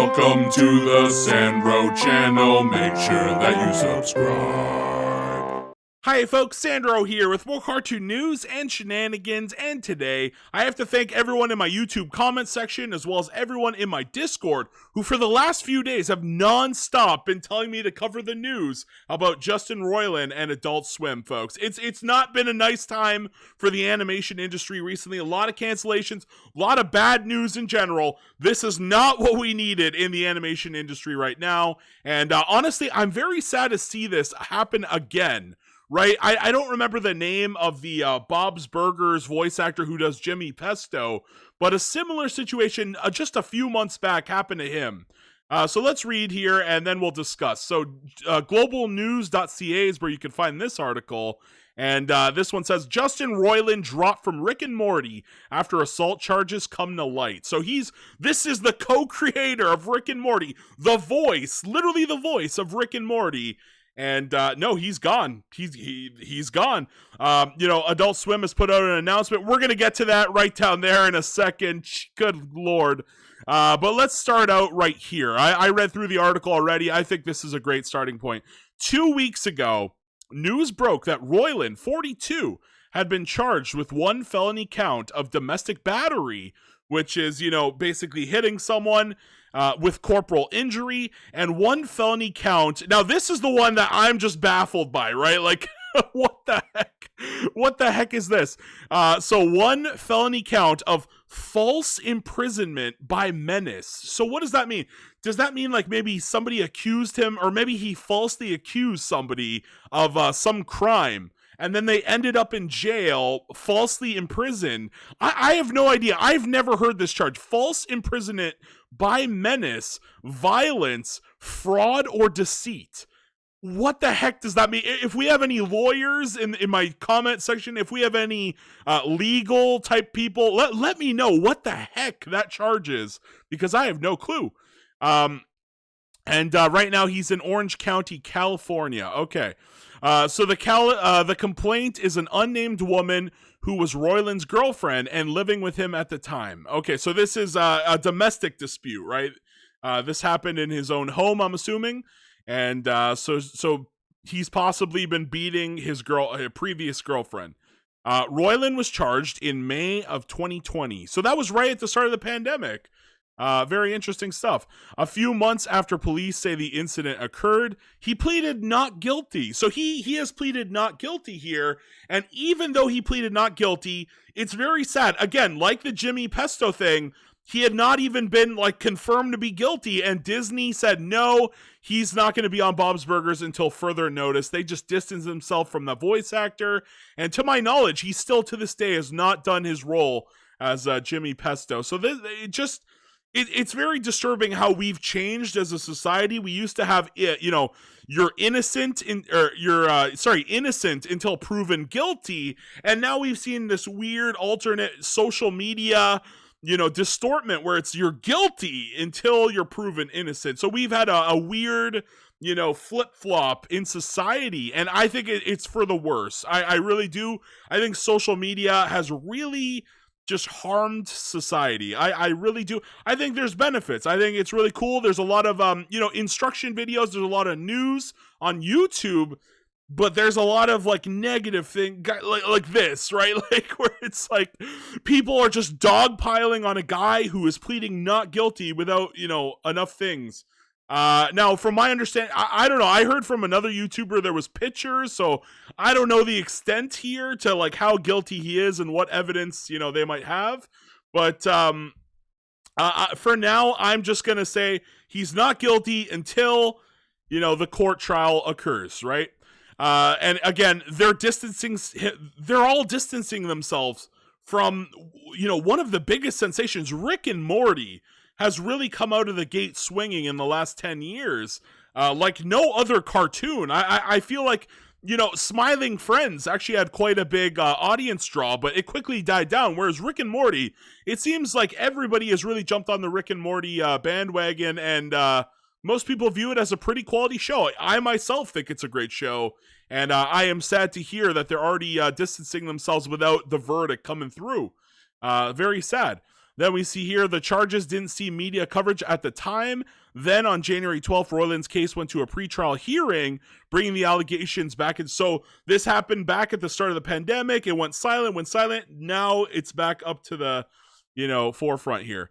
Welcome to the Sandro channel. Make sure that you subscribe. Hi folks, Sandro here with more cartoon news and shenanigans, and today I have to thank everyone in my YouTube comment section as well as everyone in my Discord who for the last few days have non-stop been telling me to cover the news about Justin Roiland and Adult Swim, folks. It's not been a nice time for the animation industry recently. A lot of cancellations, a lot of bad news in general. This is not what we needed in the animation industry right now, and honestly, I'm very sad to see this happen again. Right, I don't remember the name of the Bob's Burgers voice actor who does Jimmy Pesto, but a similar situation just a few months back happened to him. So let's read here and then we'll discuss. So globalnews.ca is where you can find this article. And this one says, Justin Roiland dropped from Rick and Morty after assault charges come to light. So this is the co-creator of Rick and Morty, the voice, literally the voice of Rick and Morty. And no, he's gone. He's gone. Adult Swim has put out an announcement. We're going to get to that right down there in a second. Good Lord. But let's start out right here. I read through the article already. I think this is a great starting point. 2 weeks ago, news broke that Roiland, 42, had been charged with one felony count of domestic battery, which is, basically hitting someone with corporal injury, and one felony count. Now, this is the one that I'm just baffled by, right? Like, what the heck? What the heck is this? So one felony count of false imprisonment by menace. So what does that mean? Does that mean like maybe somebody accused him, or maybe he falsely accused somebody of some crime, and then they ended up in jail, falsely imprisoned? I have no idea. I've never heard this charge. False imprisonment by menace, violence, fraud, or deceit. What the heck does that mean? If we have any lawyers in my comment section, if we have any legal type people, let me know what the heck that charge is, because I have no clue. And right now he's in Orange County, California. Okay. So the complaint is an unnamed woman who was Roiland's girlfriend and living with him at the time. Okay, so this is a domestic dispute, right? This happened in his own home, I'm assuming, and so he's possibly been beating his previous girlfriend. Roiland was charged in May of 2020, so that was right at the start of the pandemic. Very interesting stuff. A few months after police say the incident occurred, he pleaded not guilty. So he has pleaded not guilty here. And even though he pleaded not guilty, it's very sad. Again, like the Jimmy Pesto thing, he had not even been like confirmed to be guilty. And Disney said, no, he's not going to be on Bob's Burgers until further notice. They just distanced himself from the voice actor. And to my knowledge, he still to this day has not done his role as Jimmy Pesto. So it's very disturbing how we've changed as a society. We used to have, you're innocent innocent until proven guilty, and now we've seen this weird alternate social media, distortment where it's you're guilty until you're proven innocent. So we've had a weird, flip-flop in society, and I think it's for the worse. I really do. I think social media has really just harmed society. I really do. I think there's benefits. I think it's really cool. There's a lot of instruction videos. There's a lot of news on YouTube, but there's a lot of like negative thing like this, right? Like where it's like people are just dogpiling on a guy who is pleading not guilty without enough things. Now, from my understanding, I don't know. I heard from another YouTuber there was pictures, so I don't know the extent here to like how guilty he is and what evidence they might have. But for now, I'm just gonna say he's not guilty until the court trial occurs, right? And again, they're all distancing themselves from one of the biggest sensations, Rick and Morty, has really come out of the gate swinging in the last 10 years, like no other cartoon. I feel like, Smiling Friends actually had quite a big audience draw, but it quickly died down, whereas Rick and Morty, it seems like everybody has really jumped on the Rick and Morty bandwagon, and most people view it as a pretty quality show. I myself think it's a great show, and I am sad to hear that they're already distancing themselves without the verdict coming through. Very sad. Then we see here the charges didn't see media coverage at the time. Then on January 12th, Roiland's case went to a pretrial hearing, bringing the allegations back. And so this happened back at the start of the pandemic. It went silent. Now it's back up to the, forefront here.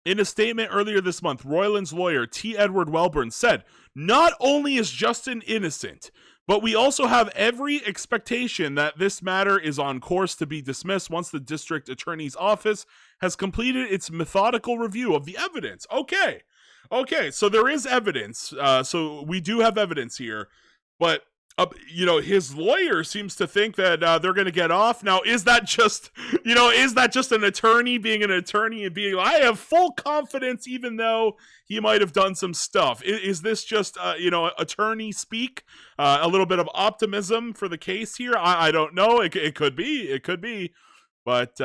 In a statement earlier this month, Roiland's lawyer, T. Edward Welburn, said, "Not only is Justin innocent, but we also have every expectation that this matter is on course to be dismissed once the district attorney's office has completed its methodical review of the evidence." Okay, so there is evidence. So we do have evidence here, but his lawyer seems to think that they're going to get off. Now, is that just an attorney being an attorney and being, I have full confidence, even though he might have done some stuff? Is this just, attorney speak? A little bit of optimism for the case here? I don't know. It could be. But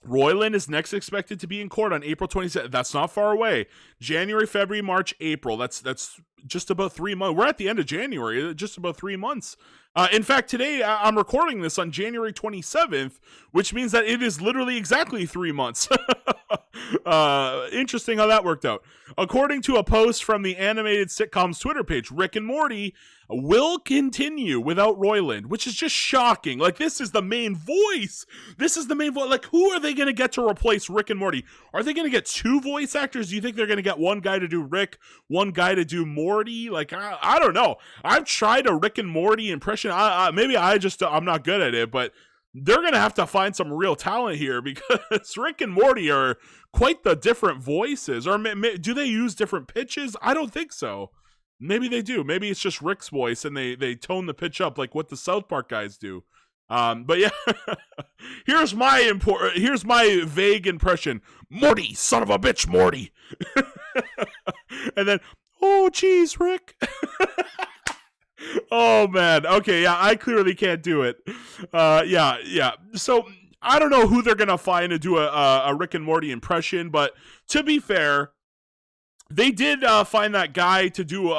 Roiland is next expected to be in court on April 27th. That's not far away. January, February, March, April. That's just about 3 months. We're at the end of January, just about 3 months. In fact, today I'm recording this on January 27th, which means that it is literally exactly 3 months. Interesting how that worked out. According to a post from the animated sitcom's Twitter page, Rick and Morty will continue without Roiland, which is just shocking. Like, this is the main voice. Like, who are they going to get to replace Rick and Morty? Are they going to get 2 voice actors? Do you think they're going to get one guy to do Rick, one guy to do Morty? Like, I don't know. I've tried a Rick and Morty impression. Maybe I'm not good at it, but they're going to have to find some real talent here, because Rick and Morty are quite the different voices. Or do they use different pitches? I don't think so. Maybe they do. Maybe it's just Rick's voice and they tone the pitch up like what the South Park guys do. But yeah, here's my vague impression. Morty, son of a bitch, Morty. And then, oh geez, Rick. Oh man. Okay, yeah, I clearly can't do it. Yeah. So I don't know who they're gonna find to do a Rick and Morty impression, but to be fair, they did find that guy to do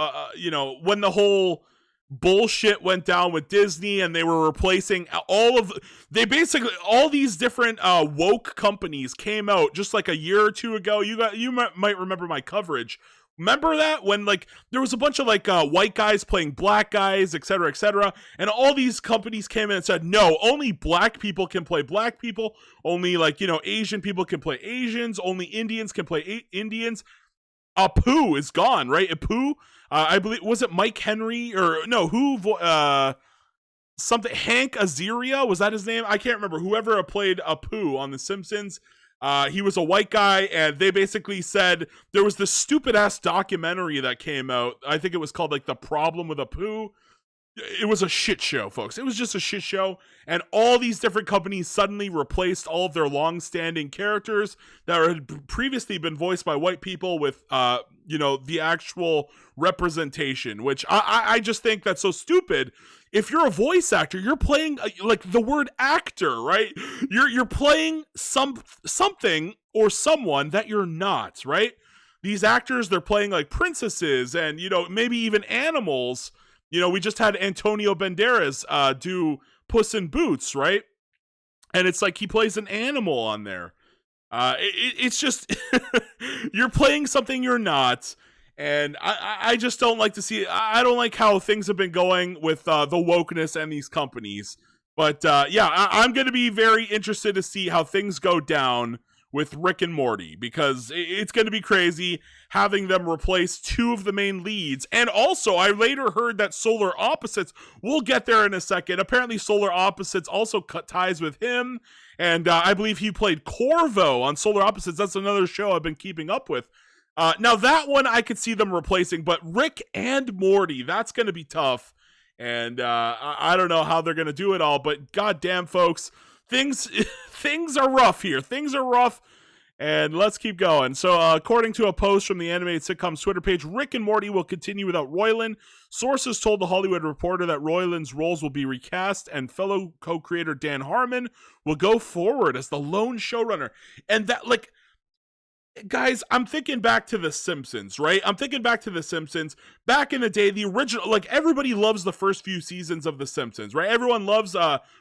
when the whole bullshit went down with Disney and they were replacing all these different woke companies came out just like a year or two ago. You might remember my coverage. Remember that when there was a bunch of white guys playing black guys, etc., and all these companies came in and said, no, only black people can play black people, only Asian people can play Asians, only Indians can play Indians. Apu is gone, right? Apu, I believe, was it Mike Henry or no? Something Hank Azaria, was that his name? I can't remember. Whoever played Apu on The Simpsons. He was a white guy, and they basically said there was this stupid ass documentary that came out. I think it was called The Problem with Apu. It was a shit show, folks. It was just a shit show, and all these different companies suddenly replaced all of their long-standing characters that had previously been voiced by white people with, the actual representation, which I just think that's so stupid. If you're a voice actor, you're playing the word actor, right? You're playing something or someone that you're not, right? These actors, they're playing princesses and maybe even animals. We just had Antonio Banderas do Puss in Boots, right? And it's he plays an animal on there. It's just you're playing something you're not. And I just don't like to see it. I don't like how things have been going with the wokeness and these companies. But I'm going to be very interested to see how things go down with Rick and Morty, because it's going to be crazy having them replace 2 of the main leads. And also, I later heard that Solar Opposites, we'll get there in a second. Apparently, Solar Opposites also cut ties with him. And I believe he played Corvo on Solar Opposites. That's another show I've been keeping up with. Now that one I could see them replacing, but Rick and Morty, that's going to be tough. And I don't know how they're going to do it all, but goddamn, folks, things are rough here. Things are rough, and let's keep going. So according to a post from the animated sitcom's Twitter page, Rick and Morty will continue without Roiland. Sources told The Hollywood Reporter that Roiland's roles will be recast, and fellow co-creator Dan Harmon will go forward as the lone showrunner. And that, guys, I'm thinking back to The Simpsons, right? I'm thinking back to The Simpsons. Back in the day, the original, like, everybody loves the first few seasons of The Simpsons, right? Everyone loves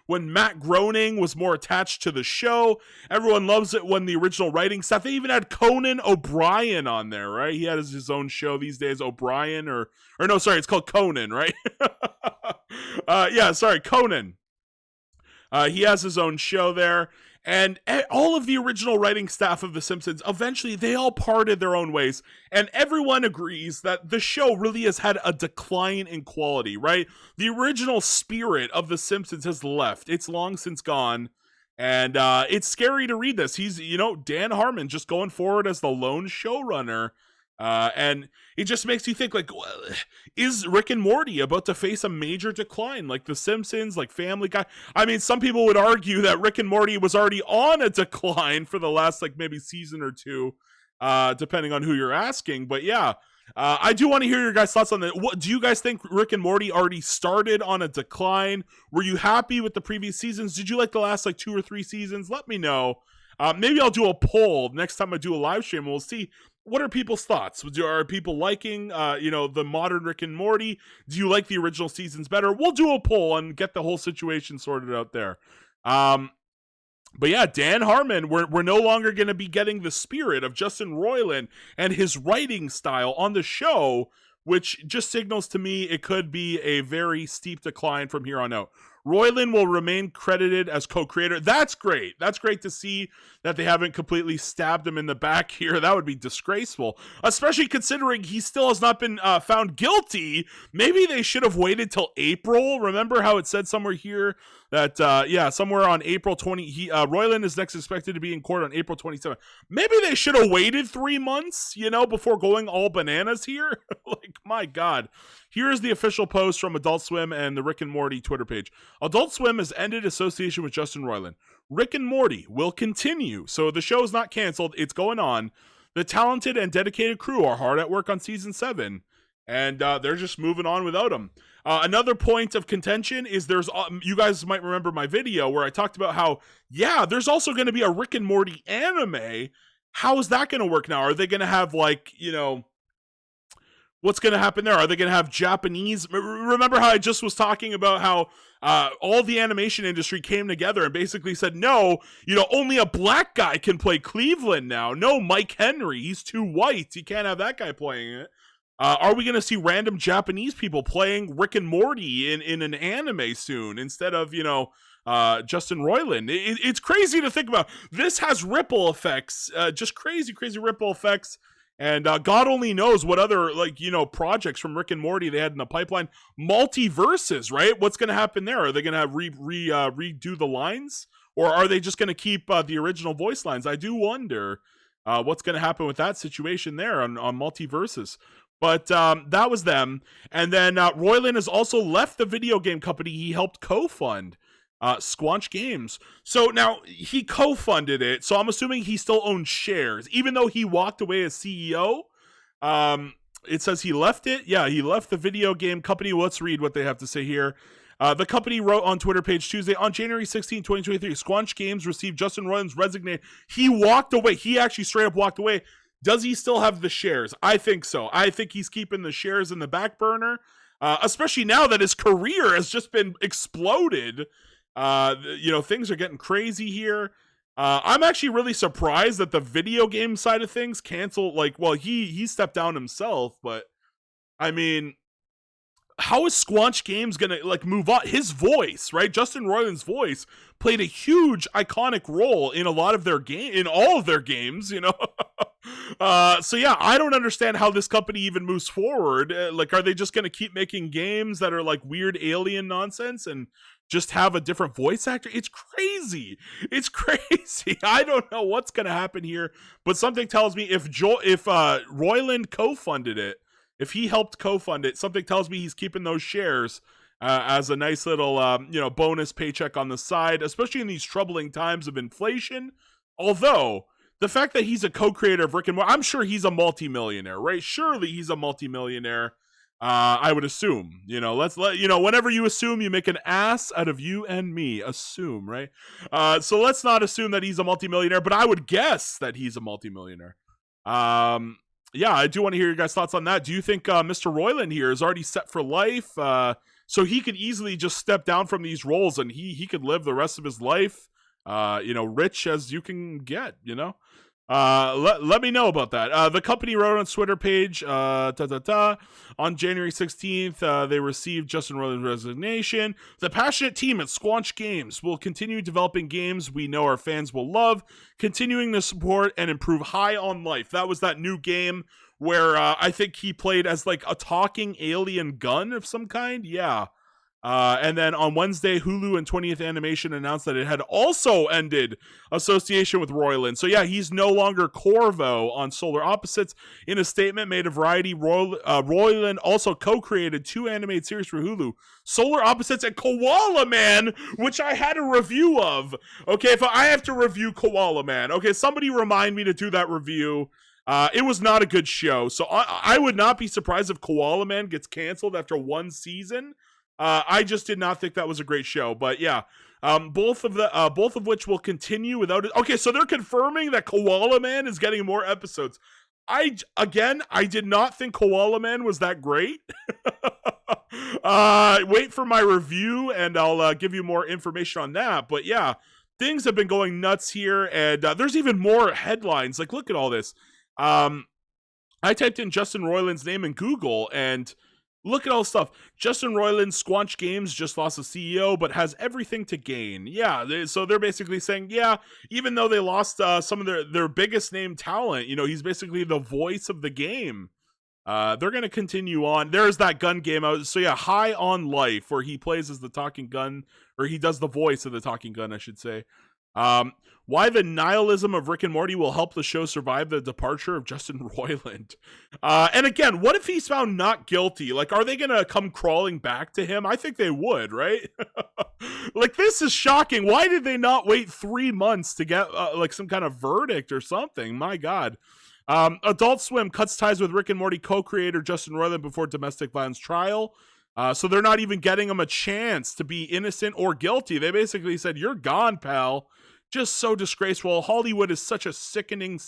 when Matt Groening was more attached to the show. Everyone loves it when the original writing stuff. They even had Conan O'Brien on there, right? He had his own show these days, O'Brien, or no, sorry, it's called Conan, right? Yeah, sorry, Conan. He has his own show there. And all of the original writing staff of The Simpsons, eventually they all parted their own ways. And everyone agrees that the show really has had a decline in quality, right? The original spirit of The Simpsons has left. It's long since gone. And it's scary to read this. He's, Dan Harmon just going forward as the lone showrunner. And it just makes you think, like, is Rick and Morty about to face a major decline like The Simpsons, like Family Guy? I mean, some people would argue that Rick and Morty was already on a decline for the last, like, maybe season or two, depending on who you're asking. But yeah, I do want to hear your guys' thoughts on that. What do you guys think? Rick and Morty already started on a decline? Were you happy with the previous seasons? Did you like the last, like, 2 or 3 seasons? Let me know. Maybe I'll do a poll next time I do a live stream. We'll see, what are people's thoughts? Are people liking, the modern Rick and Morty? Do you like the original seasons better? We'll do a poll and get the whole situation sorted out there. But yeah, Dan Harmon, we're no longer going to be getting the spirit of Justin Roiland and his writing style on the show, which just signals to me it could be a very steep decline from here on out. Roiland will remain credited as co-creator. That's great. That's great to see that they haven't completely stabbed him in the back here. That would be disgraceful, especially considering he still has not been found guilty. Maybe they should have waited till April. Remember how it said somewhere here that, somewhere on April 20, Roiland is next expected to be in court on April 27th. Maybe they should have waited 3 months, before going all bananas here. Like, my God. Here's the official post from Adult Swim and the Rick and Morty Twitter page. Adult Swim has ended association with Justin Roiland. Rick and Morty will continue. So the show is not canceled. It's going on. The talented and dedicated crew are hard at work on season 7. And they're just moving on without him. Another point of contention is you guys might remember my video where I talked about how, there's also going to be a Rick and Morty anime. How is that going to work now? Are they going to have, like, what's going to happen there? Are they going to have Japanese? Remember how I just was talking about how all the animation industry came together and basically said, no, only a black guy can play Cleveland now. No, Mike Henry, he's too white. You can't have that guy playing it. Are we going to see random Japanese people playing Rick and Morty in an anime soon instead of, Justin Roiland? It's crazy to think about. This has ripple effects, just crazy ripple effects. And God only knows what other, projects from Rick and Morty they had in the pipeline. Multiverses, right? What's going to happen there? Are they going to have redo the lines? Or are they just going to keep the original voice lines? I do wonder what's going to happen with that situation there on Multiverses. But that was them. And then Roiland has also left the video game company he helped co-fund. Squanch Games. So now he co-funded it, so I'm assuming he still owns shares, even though he walked away as CEO. It says he left it. Yeah, he left the video game company. Let's read what they have to say here. The company wrote on Twitter page Tuesday, on January 16, 2023, Squanch Games received Justin Roiland's resignation. He walked away. He actually straight up walked away. Does he still have the shares? I think so. I think he's keeping the shares in the back burner, especially now that his career has just been exploded. Things are getting crazy here. I'm actually really surprised that the video game side of things canceled. He stepped down himself, but I mean, how is Squanch Games gonna move on? His voice, right? Justin Roiland's voice played a huge iconic role in a lot of in all of their games, So yeah, I don't understand how this company even moves forward. Are they just gonna keep making games that are weird alien nonsense and just have a different voice actor? It's crazy. I don't know what's gonna happen here, but something tells me if Roiland co-funded it, if he helped co-fund it, something tells me he's keeping those shares as a nice little bonus paycheck on the side, especially in these troubling times of inflation. Although the fact that he's a co-creator of Rick and Morty, I'm sure he's a multimillionaire, right? Surely he's a multimillionaire. I would assume, whenever you assume, you make an ass out of you and me. Assume, right? So let's not assume that he's a multimillionaire, but I would guess that he's a multimillionaire. Yeah, I do want to hear your guys' thoughts on that. Do you think Mr. Roiland here is already set for life? So he could easily just step down from these roles and he could live the rest of his life, rich as you can get, let me know about that. The company wrote on its Twitter page, on January 16th, they received Justin Roiland's resignation. The passionate team at Squanch Games will continue developing games we know our fans will love, continuing to support and improve High on Life. That was that new game where I think he played as like a talking alien gun of some kind. Yeah. And then on Wednesday, Hulu and 20th Animation announced that it had also ended association with Roiland. So yeah, he's no longer Corvo on Solar Opposites. In a statement made to Variety, Roiland also co-created 2 animated series for Hulu, Solar Opposites and Koala Man, which I had a review of. Okay, if I have to review Koala Man, okay, somebody remind me to do that review. It was not a good show, so I would not be surprised if Koala Man gets canceled after 1 season. I just did not think that was a great show, but yeah, both of which will continue without it. Okay, so they're confirming that Koala Man is getting more episodes. I did not think Koala Man was that great. Wait for my review and I'll give you more information on that. But yeah, things have been going nuts here, and there's even more headlines. Like, look at all this. I typed in Justin Roiland's name in Google and look at all the stuff. Justin Roiland, Squanch Games just lost a CEO, but has everything to gain. Yeah, so they're basically saying, yeah, even though they lost some of their biggest name talent, he's basically the voice of the game. They're going to continue on. There's that gun game. So yeah, High on Life, where he plays as the talking gun, or he does the voice of the talking gun, I should say. Why the nihilism of Rick and Morty will help the show survive the departure of Justin Roiland. And again, what if he's found not guilty? Like, are they going to come crawling back to him? I think they would, right? Like, this is shocking. Why did they not wait 3 months to get like some kind of verdict or something? My God. Adult Swim cuts ties with Rick and Morty co-creator Justin Roiland before domestic violence trial. So they're not even getting him a chance to be innocent or guilty. They basically said, you're gone, pal. Just so disgraceful. Hollywood is such a sickening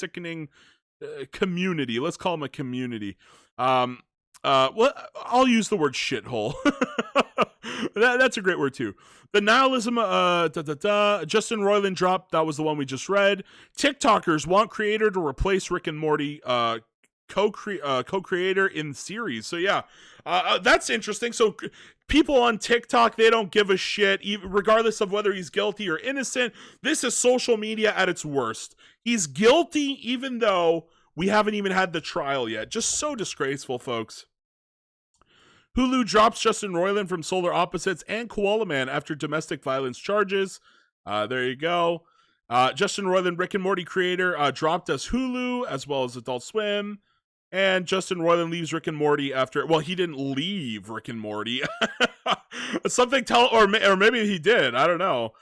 community. Let's call them a community. Well, I'll use the word shithole. That's a great word too. The nihilism, Justin Roiland dropped. That was the one we just read. TikTokers want creator to replace Rick and Morty co-creator in series. So yeah, that's interesting. So people on TikTok, they don't give a shit, regardless of whether he's guilty or innocent. This is social media at its worst. He's guilty, even though we haven't even had the trial yet. Just so disgraceful, folks. Hulu drops Justin Roiland from Solar Opposites and Koala Man after domestic violence charges. There you go. Justin Roiland, Rick and Morty creator, dropped as Hulu as well as Adult Swim. And Justin Roiland leaves Rick and Morty after. Well, he didn't leave Rick and Morty. Or maybe he did. I don't know.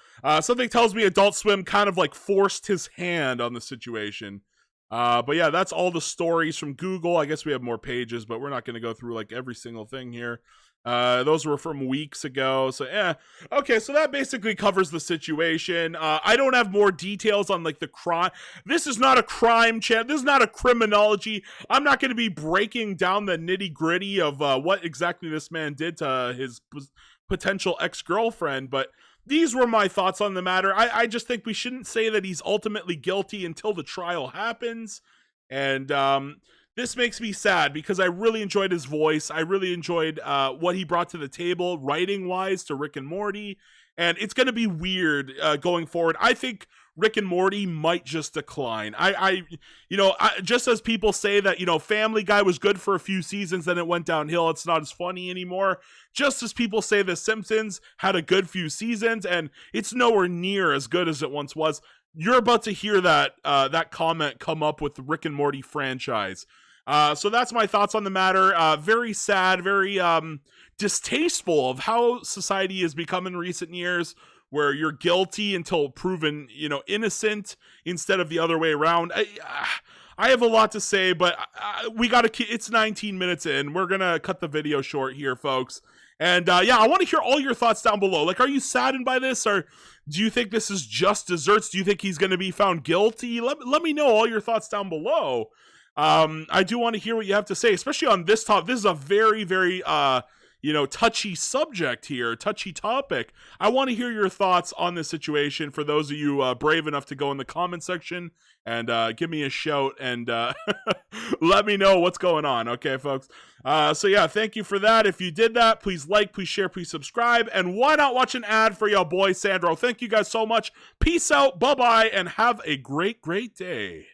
Something tells me Adult Swim kind of like forced his hand on the situation. But yeah, that's all the stories from Google. I guess we have more pages, but we're not going to go through like every single thing here. Those were from weeks ago. So yeah. Okay, so that basically covers the situation. I don't have more details on like the crime. This is not a crime channel. This is not a criminology. I'm not going to be breaking down the nitty-gritty of what exactly this man did to his potential ex-girlfriend, but these were my thoughts on the matter. I just think we shouldn't say that he's ultimately guilty until the trial happens. And this makes me sad because I really enjoyed his voice. I really enjoyed what he brought to the table, writing-wise, to Rick and Morty. And it's going to be weird going forward. I think Rick and Morty might just decline. Just as people say that, Family Guy was good for a few seasons, then it went downhill. It's not as funny anymore. Just as people say The Simpsons had a good few seasons, and it's nowhere near as good as it once was. You're about to hear that comment come up with the Rick and Morty franchise. So that's my thoughts on the matter. Very sad, very distasteful of how society has become in recent years, where you're guilty until proven, innocent, instead of the other way around. I have a lot to say, but we got to. It's 19 minutes in. We're gonna cut the video short here, folks. And I want to hear all your thoughts down below. Like, are you saddened by this, or do you think this is just desserts? Do you think he's going to be found guilty? Let me know all your thoughts down below. I do want to hear what you have to say, especially on this topic. This is a very, very, touchy subject here, touchy topic. I want to hear your thoughts on this situation. For those of you brave enough to go in the comment section and give me a shout and let me know what's going on. Okay, folks. So yeah, thank you for that. If you did that, please like, please share, please subscribe, and why not watch an ad for your boy Sandro? Thank you guys so much. Peace out, bye bye, and have a great, great day.